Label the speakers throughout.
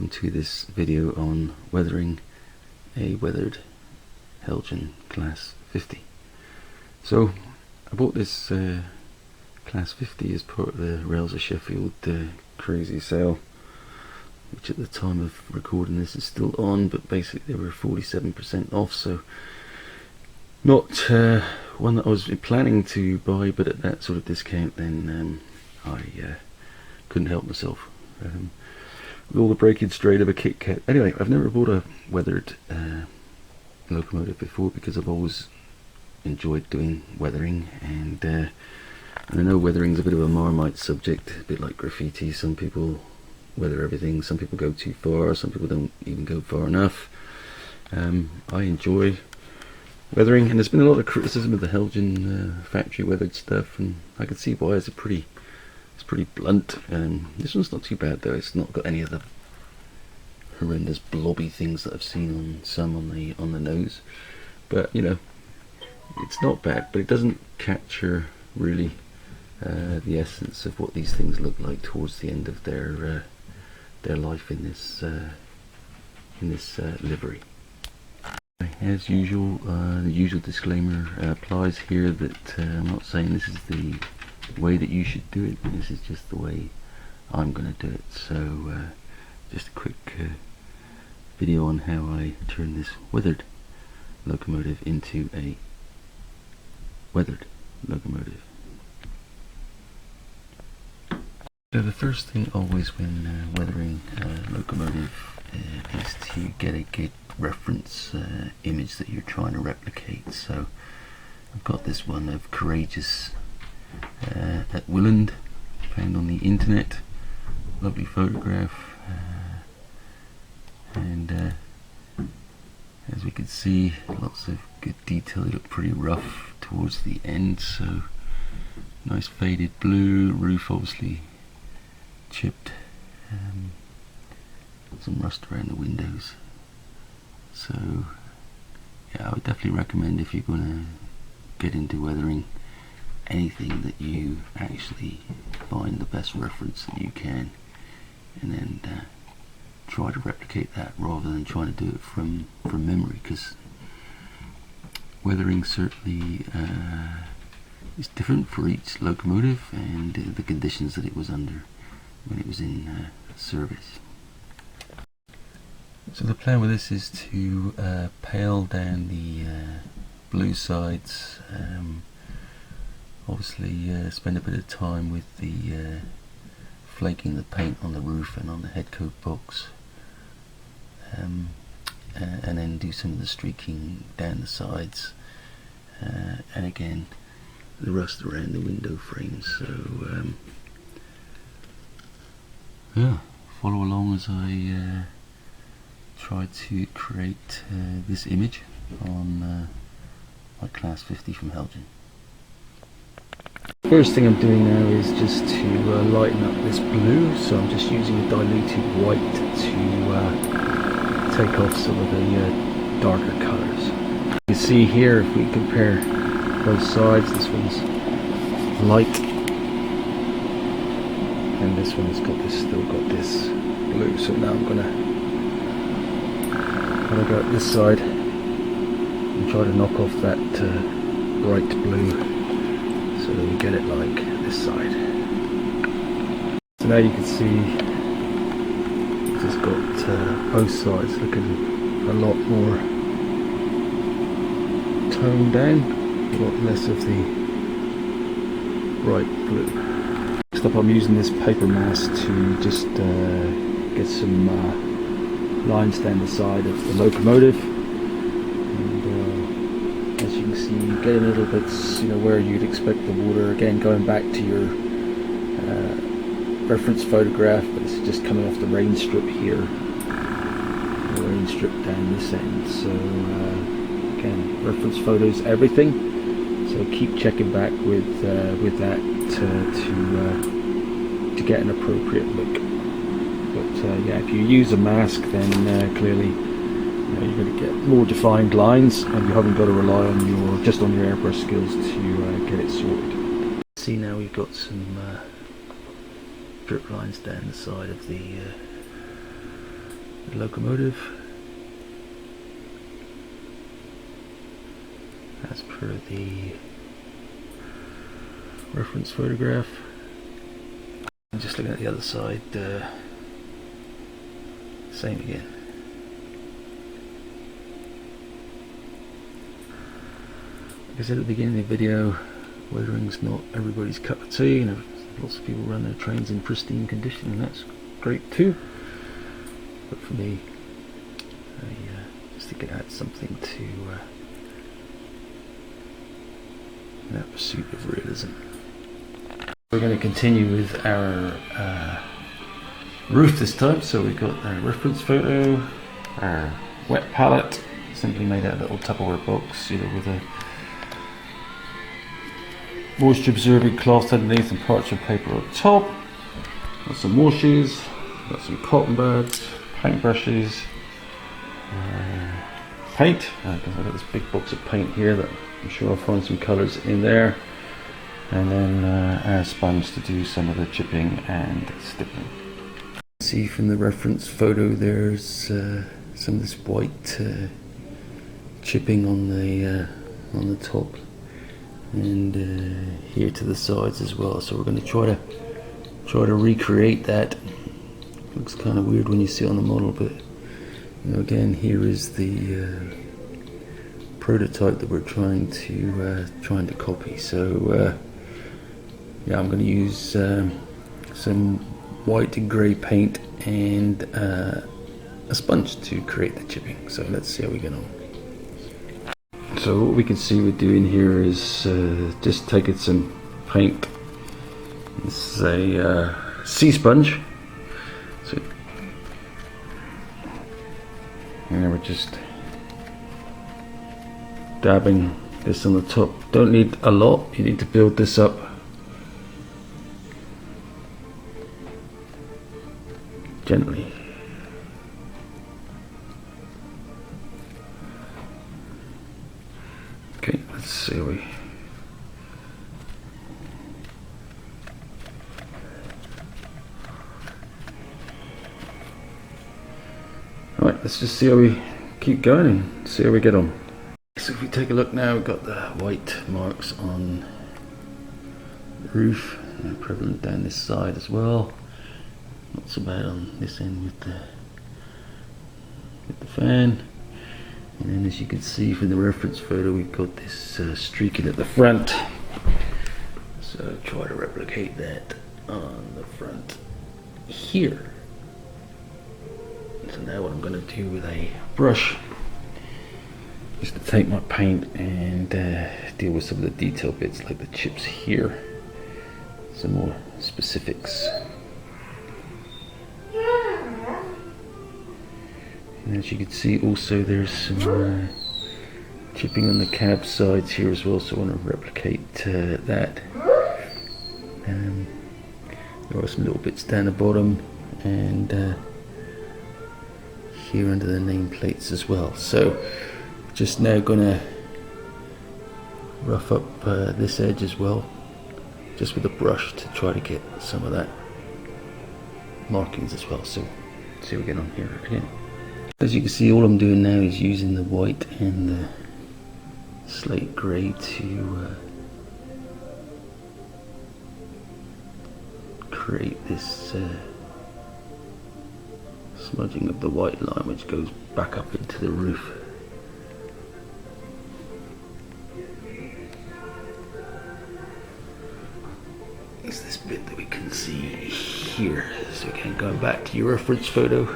Speaker 1: welcome to this video on weathering a weathered Heljan Class 50. So I bought this Class 50 as part of the Rails of Sheffield crazy sale, which at the time of recording this is still on, but basically they were 47% off, so not one that I was planning to buy, but at that sort of discount then I couldn't help myself. With all the breakage straight of a Kit Kat. Anyway, I've never bought a weathered locomotive before because I've always enjoyed doing weathering, and I know weathering's a bit of a marmite subject, a bit like graffiti. Some people weather everything, some people go too far, some people don't even go far enough. I enjoy weathering, and there's been a lot of criticism of the Heljan factory weathered stuff, and I can see why. It's pretty blunt. This one's not too bad though. It's not got any of the horrendous blobby things that I've seen on some on the nose, but you know, it's not bad, but it doesn't capture really the essence of what these things look like towards the end of their life in this livery. As usual, the usual disclaimer applies here that I'm not saying this is the way that you should do it. This is just the way I'm going to do it. So just a quick video on how I turn this weathered locomotive into a weathered locomotive. So the first thing always when weathering a locomotive is to get a good reference image that you're trying to replicate. So I've got this one of Courageous at Willand, found on the internet. Lovely photograph, and as we can see, lots of good detail. It looked pretty rough towards the end, so nice faded blue, roof obviously chipped, some rust around the windows. So yeah, I would definitely recommend, if you're going to get into weathering anything, that you actually find the best reference that you can, and then try to replicate that rather than trying to do it from memory, because weathering certainly is different for each locomotive and the conditions that it was under when it was in service. So the plan with this is to pale down the blue sides, obviously spend a bit of time with the flaking the paint on the roof and on the head coat box, and then do some of the streaking down the sides, and again the rust around the window frames. So yeah, follow along as I try to create this image on my Class 50 from Heljan. First thing I'm doing now is just to lighten up this blue, so I'm just using a diluted white to take off some of the darker colours. You can see here, if we compare both sides, this one's light and this one's still got this blue. So now I'm gonna go up this side and try to knock off that bright blue, so that we get it like this side. So now you can see it's just got both sides looking a lot more toned down, a lot less of the bright blue. Next up, I'm using this paper mask to just get some lines down the side of the locomotive, and as you can see, you get a little bit, you know, where you'd expect the water. Again, going back to your reference photograph, but this is just coming off the rain strip here, the rain strip down this end. So again, reference photos, everything. So keep checking back with that to get an appropriate look. But yeah, if you use a mask, then clearly you're going to get more defined lines, and you haven't got to rely on just on your airbrush skills to get it sorted. See, now we've got some drip lines down the side of the the locomotive as per the reference photograph. And just looking at the other side, same again. Like I said at the beginning of the video, weathering's not everybody's cup of tea. You know, lots of people run their trains in pristine condition, and that's great too. But for me, I just think it adds something to that pursuit of realism. We're going to continue with our roof this time. So we've got our reference photo, our wet palette, simply made out of a little Tupperware box, you know, with a moisture absorbing cloth underneath and parchment paper on top. Got some washes, got some cotton buds, paint brushes, paint. I've got this big box of paint here that I'm sure I'll find some colours in there, and then our sponge to do some of the chipping and stippling. See from the reference photo, there's some of this white chipping on the top, and here to the sides as well. So we're going to try to recreate that. Looks kind of weird when you see it on the model, but you know, again, here is the prototype that we're trying to copy. So yeah, I'm going to use some white and grey paint and a sponge to create the chipping. So let's see how we get on. So what we can see we're doing here is just taking some paint. This is a sea sponge. So, and then we're just dabbing this on the top. Don't need a lot, you need to build this up gently. Okay, let's see. Alright, let's just see how we keep going and see how we get on. So if we take a look now, we've got the white marks on the roof, prevalent down this side as well. Not so bad on this end with the fan. And then as you can see from the reference photo, we've got this streaking at the front. So try to replicate that on the front here. So now what I'm going to do with a brush is to take my paint and deal with some of the detail bits like the chips here. Some more specifics. And as you can see also there's some chipping on the cab sides here as well, so I want to replicate that. There are some little bits down the bottom and here under the name plates as well. So just now gonna rough up this edge as well, just with a brush to try to get some of that markings as well. So see how we get on here again. As you can see, all I'm doing now is using the white and the slate grey to create this smudging of the white line which goes back up into the roof. It's this bit that we can see here. So again, going back to your reference photo,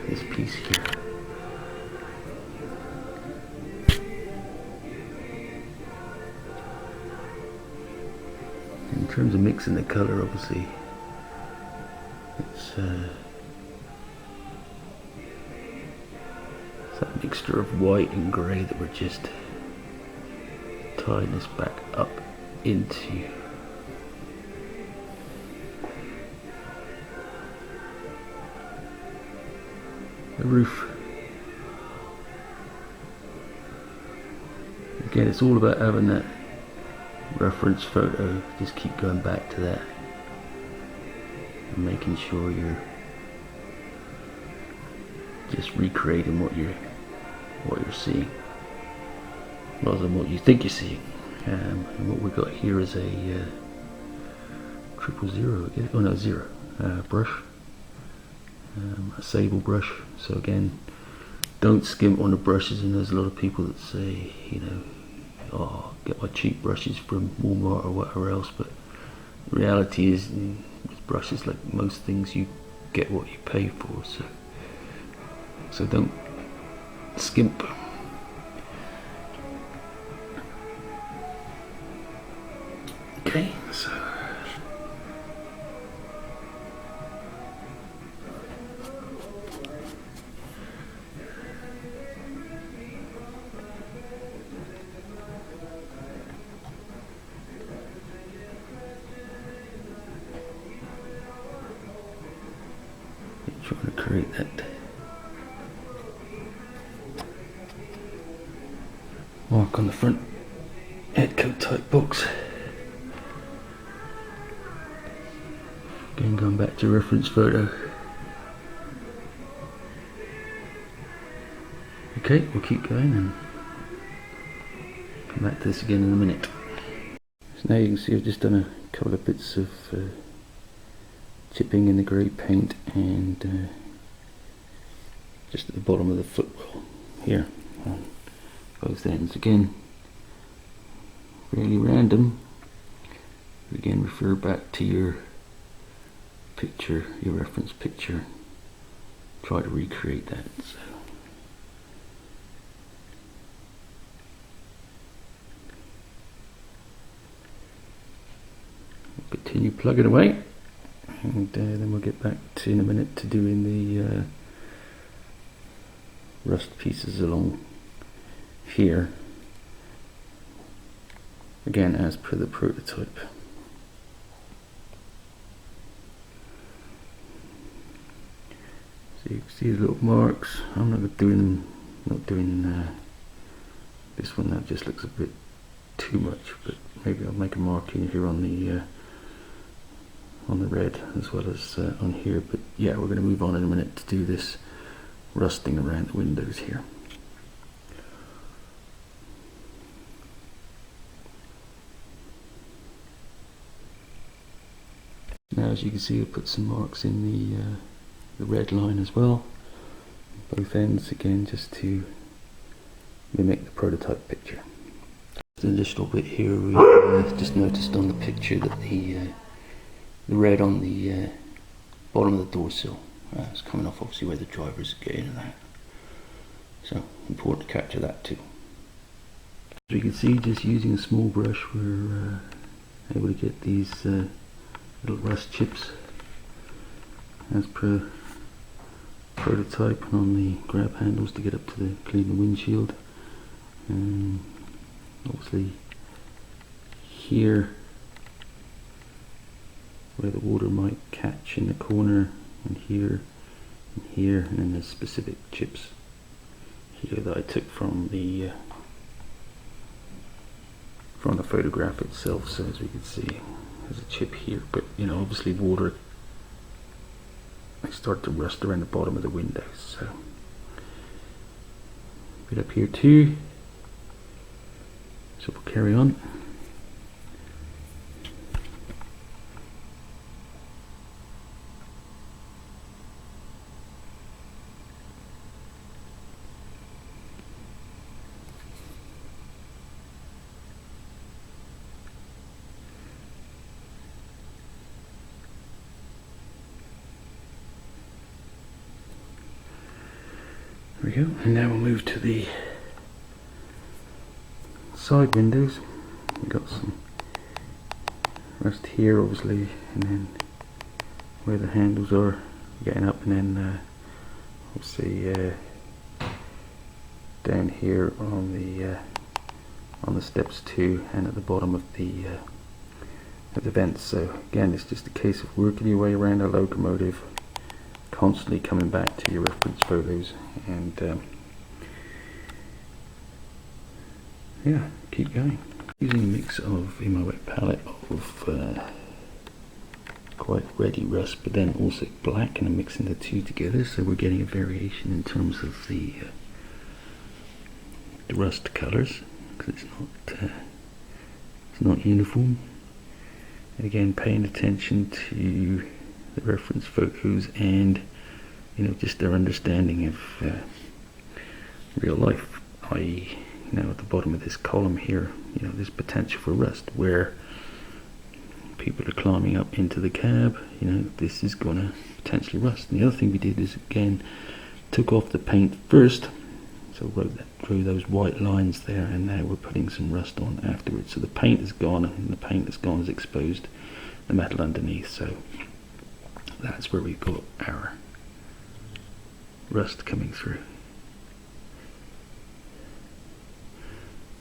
Speaker 1: this piece here. In terms of mixing the colour, obviously, it's that mixture of white and grey that we're just tying this back up into. The roof. Again, it's all about having that reference photo. Just keep going back to that and making sure you're just recreating what you're seeing, rather than what you think you're seeing. And what we've got here is a 000, oh no, 0 brush, a sable brush. So again, don't skimp on the brushes. And there's a lot of people that say, you know, oh, get my cheap brushes from Walmart or whatever else, but the reality is, with brushes, like most things, you get what you pay for. So don't skimp. Okay, so trying to create that mark on the front head coat type box. Again, going back to reference photo. Okay, we'll keep going and come back to this again in a minute. So now you can see I've just done a couple of bits of chipping in the grey paint, and just at the bottom of the footwell here on both ends. Again, really random. Again, refer back to your picture, your reference picture. Try to recreate that. So continue plugging away, and then we'll get back to in a minute to doing the rust pieces along here, again as per the prototype. So you can see the little marks. I'm not doing this one. That just looks a bit too much, but maybe I'll make a mark in here on the red as well as on here. But yeah, we're going to move on in a minute to do this rusting around the windows here. Now, as you can see, I've put some marks in the red line as well, both ends, again just to mimic the prototype picture. Just an additional bit here, we just noticed on the picture that the red on the bottom of the door sill is coming off, obviously where the drivers get in and out. So important to capture that too. As you can see, just using a small brush, we're able to get these little rust chips as per prototype, and on the grab handles to get up to the clean the windshield. Obviously here where the water might catch in the corner, and here and here, and then there's specific chips here that I took from the photograph itself. So as we can see, there's a chip here, but you know, obviously water, they start to rust around the bottom of the windows. So a bit up here too. So we'll carry on. There we go, and now we'll move to the side windows. We've got some rust here obviously, and then where the handles are getting up, and then obviously down here on the steps too, and at the bottom of the vents. So again, it's just a case of working your way around a locomotive, constantly coming back to your reference photos, and yeah, keep going. Using a mix of, in my wet palette, of quite reddy rust, but then also black, and I'm mixing the two together, so we're getting a variation in terms of the rust colours, because it's not uniform. And again, paying attention to the reference photos and just their understanding of real life. I.e., at the bottom of this column here, there's potential for rust where people are climbing up into the cab. This is going to potentially rust. And the other thing we did is, again, took off the paint first, so drew those white lines there, and now we're putting some rust on afterwards. So the paint is gone, and the paint that's gone has exposed the metal underneath. So that's where we've got our rust coming through.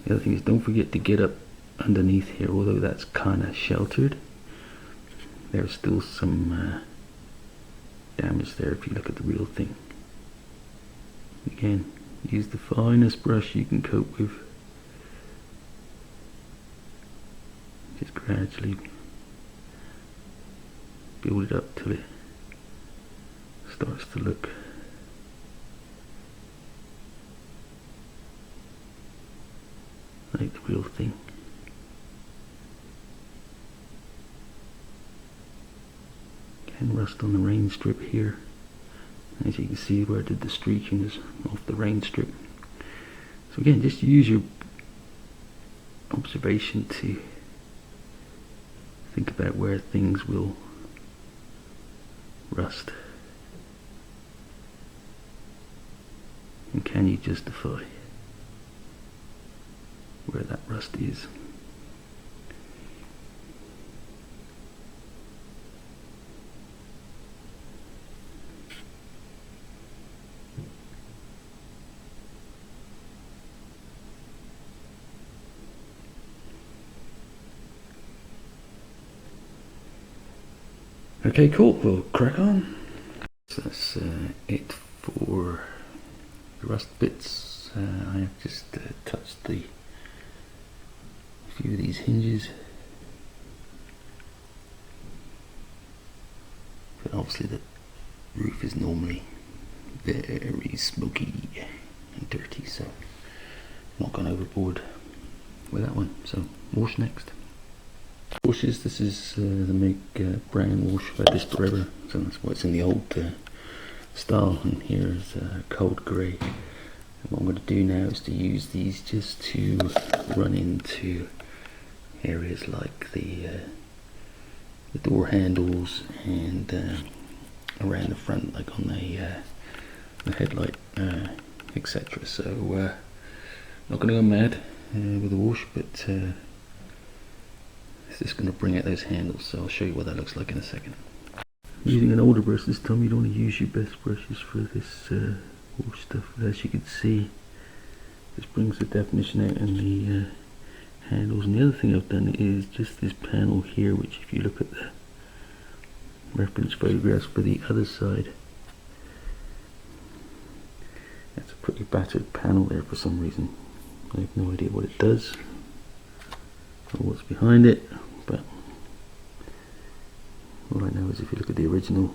Speaker 1: The other thing is, don't forget to get up underneath here. Although that's kind of sheltered, there's still some damage there if you look at the real thing. Again, use the finest brush you can cope with. Just gradually build it up till it starts to look like the real thing. Again, rust on the rain strip here. As you can see where I did the streakings off the rain strip. So again, just use your observation to think about where things will rust. And can you justify where that rust is? Okay, cool, we'll crack on. So that's it for the rust bits. I have just touched a few of these hinges, but obviously the roof is normally very smoky and dirty, so I'm not going overboard with that one. So wash next. Washes, this is the Meg brown wash. I've had this forever, so that's why it's in the old style, and here's cold grey. And what I'm going to do now is to use these just to run into areas like the door handles and around the front, like on the headlight, etc. So not going to go mad with the wash, but it's just going to bring out those handles, so I'll show you what that looks like in a second. Using an older brush this time. You don't want to use your best brushes for this wash stuff. As you can see, this brings the definition out in the handles. And the other thing I've done is just this panel here, which if you look at the reference photographs for the other side, that's a pretty battered panel there for some reason. I have no idea what it does or what's behind it, but all I know is if you look at the original,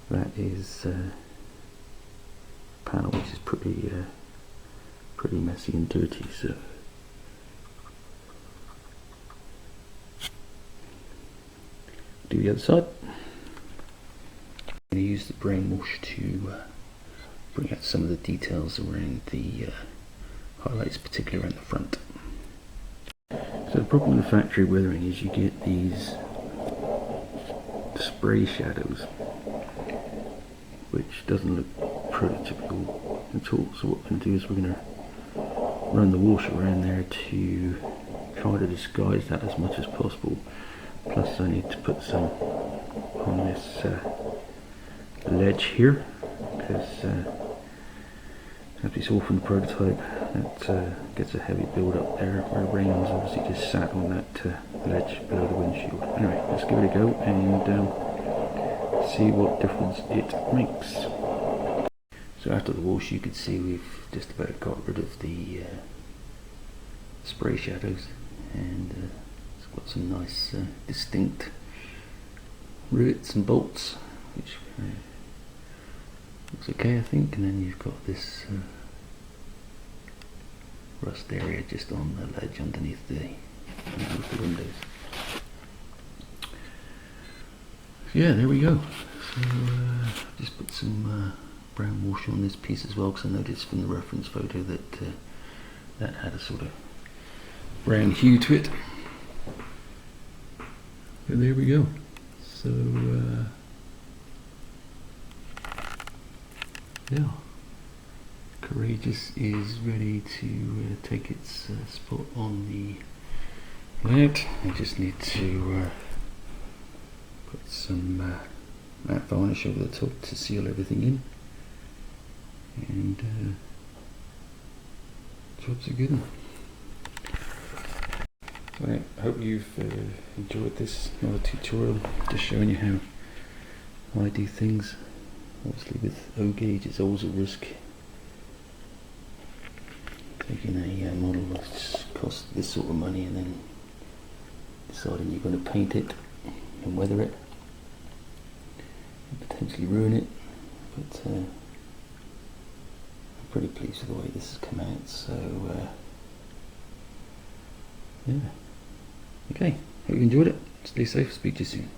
Speaker 1: that is a panel which is pretty messy and dirty. So do the other side. I'm going to use the brain wash to bring out some of the details around the highlights, particularly around the front. So the problem with the factory weathering is you get these spray shadows, which doesn't look prototypical at all. So what we're going to do is we're going to run the wash around there to try to disguise that as much as possible. Plus I need to put some on this ledge here, because as we saw from the prototype, it gets a heavy build up there where rain's obviously just sat on that ledge below the windshield. Anyway, let's give it a go and see what difference it makes. So after the wash, you can see we've just about got rid of the spray shadows, and it's got some nice distinct rivets and bolts, which looks okay, I think. And then you've got this rust area just on the ledge underneath the windows. Yeah, there we go. So just put some brown wash on this piece as well, because I noticed from the reference photo that that had a sort of brown hue to it. But there we go. So yeah, Courageous is ready to take its spot on the layout. I just need to put some matte varnish over the top to seal everything in, and job's a good one. Right, I hope you've enjoyed this little tutorial, just showing you how I do things. Obviously with O-gauge it's always a risk. Taking a model that's cost this sort of money and then deciding you're going to paint it and weather it and potentially ruin it. But I'm pretty pleased with the way this has come out, so yeah. Okay, hope you enjoyed it. Stay safe, speak to you soon.